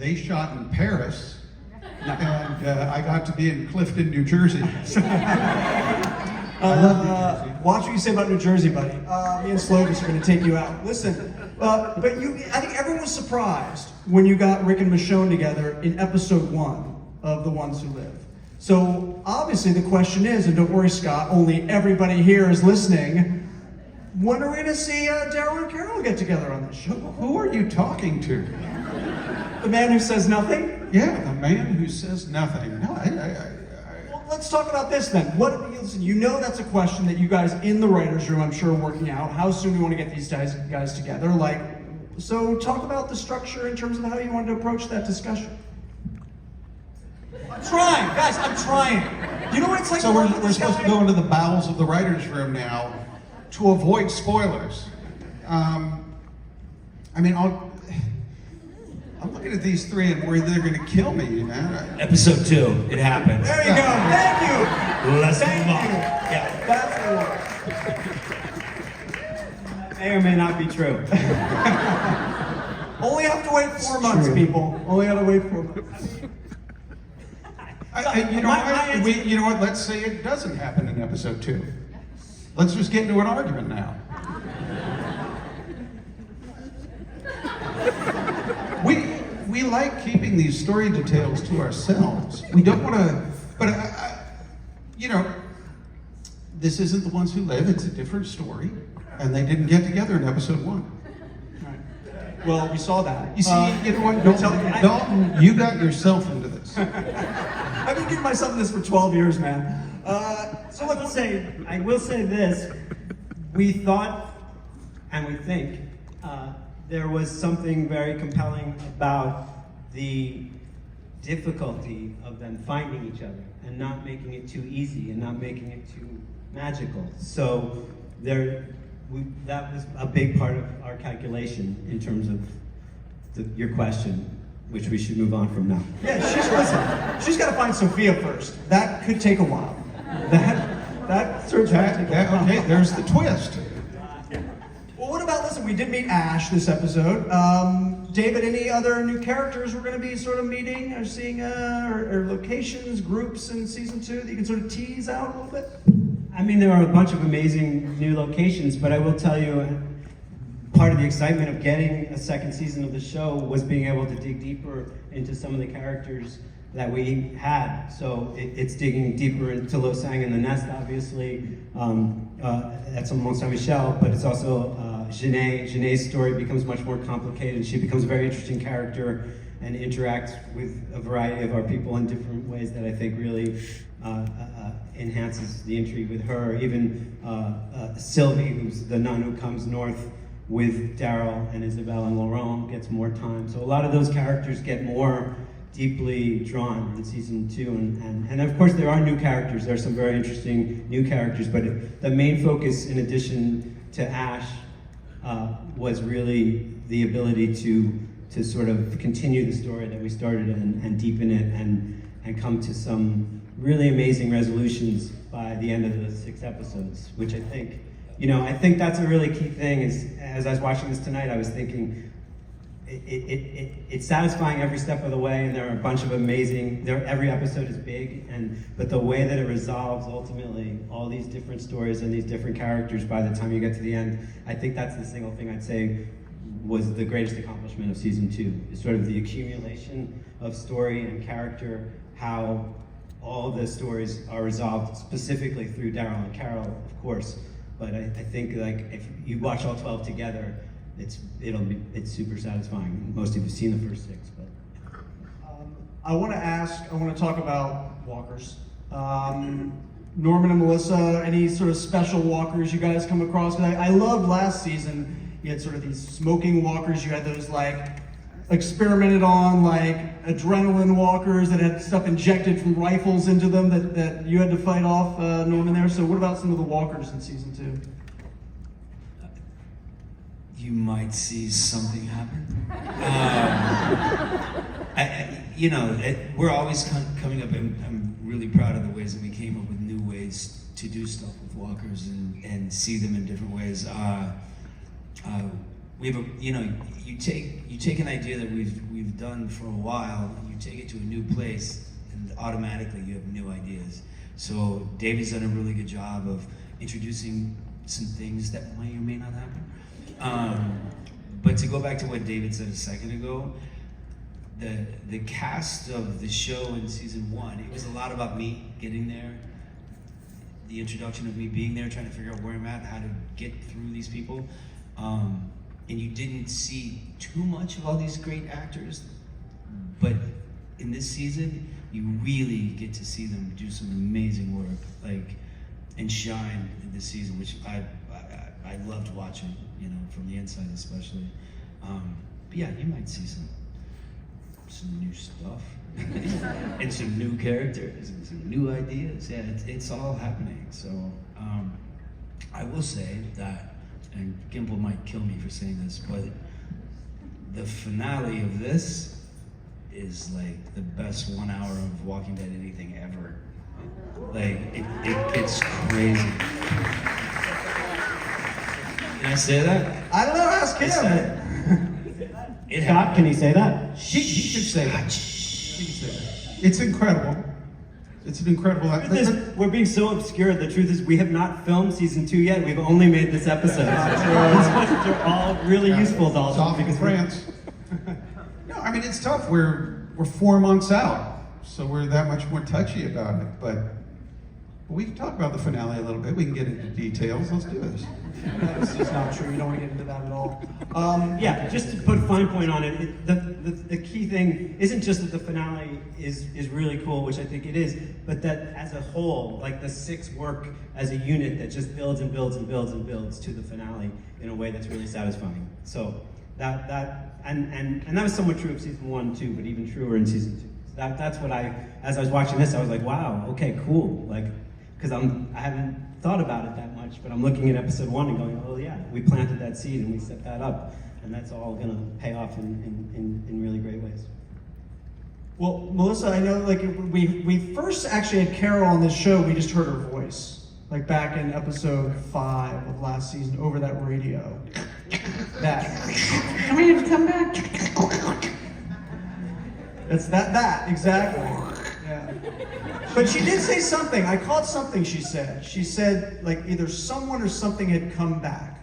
they shot in Paris, and I got to be in Clifton, New Jersey. I love New Jersey. Watch what you say about New Jersey, buddy. Me and Slovis are going to take you out. Listen, but I think everyone was surprised when you got Rick and Michonne together in episode 1 of The Ones Who Live. So obviously the question is, and don't worry, Scott, only everybody here is listening. When are we going to see Daryl and Carol get together on this show? Who are you talking to? The man who says nothing? Yeah, the man who says nothing. No, Well, let's talk about this then. Listen, you know that's a question that you guys in the writer's room, I'm sure, are working out. How soon do you want to get these guys together? So talk about the structure in terms of how you wanted to approach that discussion. I'm trying, guys, I'm trying. You know what it's like? So we're supposed to go into the bowels of the writer's room now to avoid spoilers. I'm looking at these three and worried they're going to kill me, you know? Episode 2, it happens. There you go. Thank you. Let's Thank move on. you. Yeah. That's the one. May or may not be true. Only have to wait 4 months, people. Only have to wait 4 months. You know what? Let's say it doesn't happen in episode 2. Let's just get into an argument now. We like keeping these story details to ourselves. We don't want to, but this isn't The Ones Who Live. It's a different story, and they didn't get together in episode 1. Right. Well, we saw that. You see, you know what, Dalton, you got yourself into this. I've been giving myself this for 12 years, man. So I will say this: we thought, and we think, there was something very compelling about the difficulty of them finding each other and not making it too easy and not making it too magical. So that was a big part of our calculation in terms of your question, which we should move on from now. Yeah, she's got to find Sophia first. That could take a while. That certainly take a while. Okay, there's the twist. Well, what about, listen, we did meet Ash this episode. David, any other new characters we're going to be sort of meeting or seeing, or locations, groups in season 2 that you can sort of tease out a little bit? I mean, there are a bunch of amazing new locations, but I will tell you, part of the excitement of getting a second season of the show was being able to dig deeper into some of the characters that we had. So it's digging deeper into Lo Sang and the Nest, obviously. That's on Mont Saint-Michel, but it's also Janae. Janae's story becomes much more complicated. She becomes a very interesting character and interacts with a variety of our people in different ways that I think really enhances the intrigue with her. Even Sylvie, who's the nun who comes north with Daryl and Isabelle and Laurent, gets more time. So a lot of those characters get more deeply drawn in season 2, and of course there are new characters. There are some very interesting new characters, but the main focus, in addition to Ash, was really the ability to sort of continue the story that we started and deepen it and come to some really amazing resolutions by the end of the 6 episodes, which I think that's a really key thing. Is, as I was watching this tonight, I was thinking, it's satisfying every step of the way, and there are a bunch of amazing. Every episode is big, but the way that it resolves ultimately all these different stories and these different characters by the time you get to the end, I think that's the single thing I'd say was the greatest accomplishment of season 2. Is sort of the accumulation of story and character, how all of the stories are resolved specifically through Daryl and Carol, of course. But I think like if you watch all 12 together, it's super satisfying. Most of you have seen the first 6, but I want to talk about walkers. Norman and Melissa, any sort of special walkers you guys come across? I loved last season, you had sort of these smoking walkers, you had those like experimented on like adrenaline walkers that had stuff injected from rifles into them that you had to fight off, Norman there. So what about some of the walkers in season 2? You might see something happen. We're always coming up, and I'm really proud of the ways that we came up with new ways to do stuff with walkers and see them in different ways. we have a, you take an idea that we've done for a while, and you take it to a new place, and automatically you have new ideas. So David's done a really good job of introducing some things that may or may not happen. But to go back to what David said a second ago, the cast of the show in season 1, it was a lot about me getting there, the introduction of me being there, trying to figure out where I'm at, how to get through these people. And you didn't see too much of all these great actors, but in this season, you really get to see them do some amazing work, like, and shine in this season, which I loved watching, from the inside especially. But yeah, you might see some new stuff and some new characters and some new ideas. Yeah, it's all happening. So I will say that, and Gimple might kill me for saying this, but the finale of this is like the best 1 hour of Walking Dead anything ever. Like, it gets crazy. Can I say that? I don't know, ask him. Scott, can he say that? He should say that. He should say that. It's incredible. It's an incredible. We're being so obscure. The truth is, we have not filmed season 2 yet. We've only made this episode. They're all really useful to all off because France. No, I mean it's tough. We're 4 months out, so we're that much more touchy about it. But we can talk about the finale a little bit. We can get into details. Let's do this. That's just not true. You don't want to get into that at all. Yeah, just to put a fine point on it, the key thing isn't just that the finale is really cool, which I think it is, but that as a whole, like the 6 work as a unit that just builds and builds and builds and builds to the finale in a way that's really satisfying. So that was somewhat true of season 1 too, but even truer in season 2. That's what as I was watching this, I was like, wow, okay, cool, like, because I haven't thought about it that much, but I'm looking at episode 1 and going, oh yeah, we planted that seed and we set that up, and that's all gonna pay off in really great ways. Well, Melissa, I know like we first actually had Carol on this show, we just heard her voice. Like back in episode 5 of last season over that radio. Come here, come back. That's that, exactly. Yeah. But she did say something. I caught something she said. She said, like, either someone or something had come back.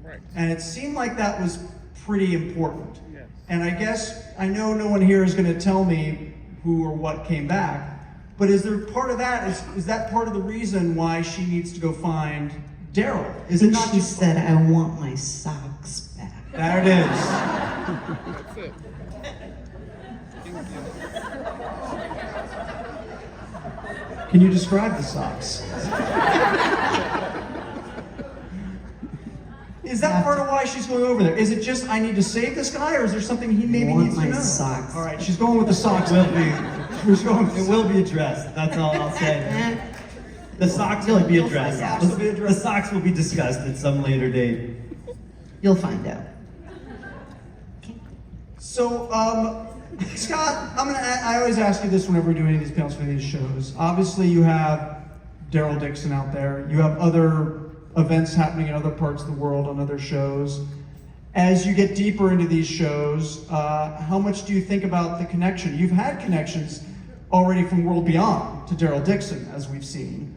Right. And it seemed like that was pretty important. Yes. And I guess, I know no one here is going to tell me who or what came back, but is there part of that, is that part of the reason why she needs to go find Daryl? Is it not She just... said, I want my socks back. There it is. That's it. Can you describe the socks? Is that part of why she's going over there? Is it just, I need to save this guy, or is there something he maybe want needs to my know? socks. All right, she's going with the socks. It will be addressed. That's all I'll say. The socks will be addressed. find out. The socks will be discussed at some later date. You'll find out. So, Scott, I always ask you this whenever we do any of these panels for these shows. Obviously, you have Daryl Dixon out there. You have other events happening in other parts of the world on other shows. As you get deeper into these shows, how much do you think about the connection? You've had connections already from World Beyond to Daryl Dixon, as we've seen.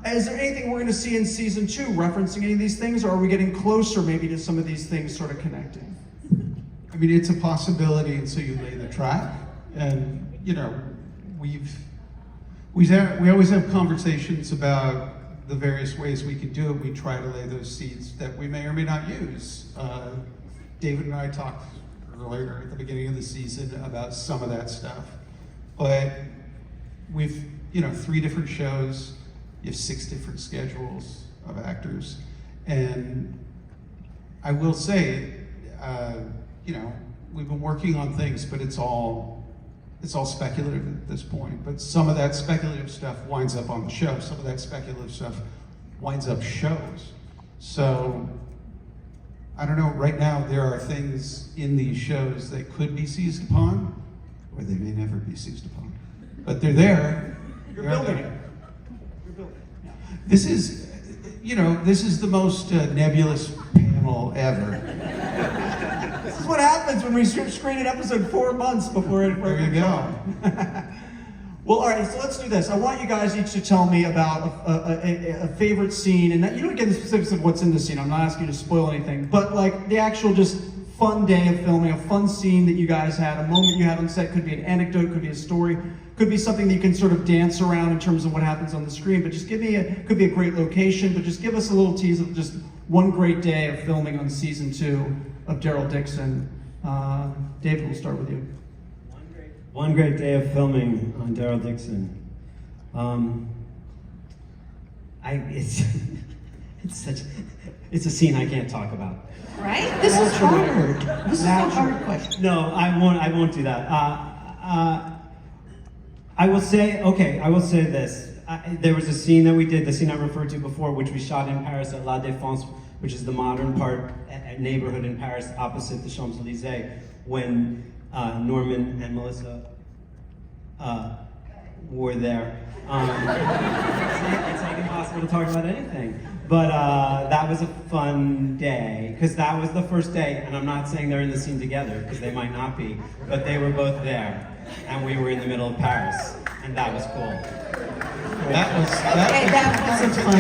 Is there anything we're going to see in season 2 referencing any of these things, or are we getting closer maybe to some of these things sort of connecting? I mean, it's a possibility until you lay the track. And, we always have conversations about the various ways we can do it. We try to lay those seeds that we may or may not use. David and I talked earlier at the beginning of the season about some of that stuff. But we've, 3 different shows, you have 6 different schedules of actors. And I will say, we've been working on things, but it's all speculative at this point. But some of that speculative stuff winds up on the show. Some of that speculative stuff winds up shows. So, I don't know, right now there are things in these shows that could be seized upon, or they may never be seized upon. But they're there. You're They're building there. it. You're building it. Yeah. This is the most nebulous panel ever. what happens when we screen an episode 4 months before it. There you go. Well, all right, so let's do this. I want you guys each to tell me about a favorite scene, and you don't get the specifics of what's in the scene. I'm not asking you to spoil anything, but like the actual just fun day of filming, a fun scene that you guys had, a moment you had on set. Could be an anecdote, could be a story, could be something that you can sort of dance around in terms of what happens on the screen. But just give me could be a great location, but just give us a little tease of just one great day of filming on season 2 of Daryl Dixon. David, we'll start with you. One great day of filming on Daryl Dixon. It's a scene I can't talk about. Right? This is hard. This is a hard question. No, I won't do that. I will say this. There was a scene that we did, the scene I referred to before, which we shot in Paris at La Défense, which is the modern neighborhood in Paris opposite the Champs-Élysées, when Norman and Melissa were there. It's like impossible to talk about anything. But that was a fun day, because that was the first day, and I'm not saying they're in the scene together, because they might not be, but they were both there, and we were in the middle of Paris, and that was cool. That was Okay, that was a fun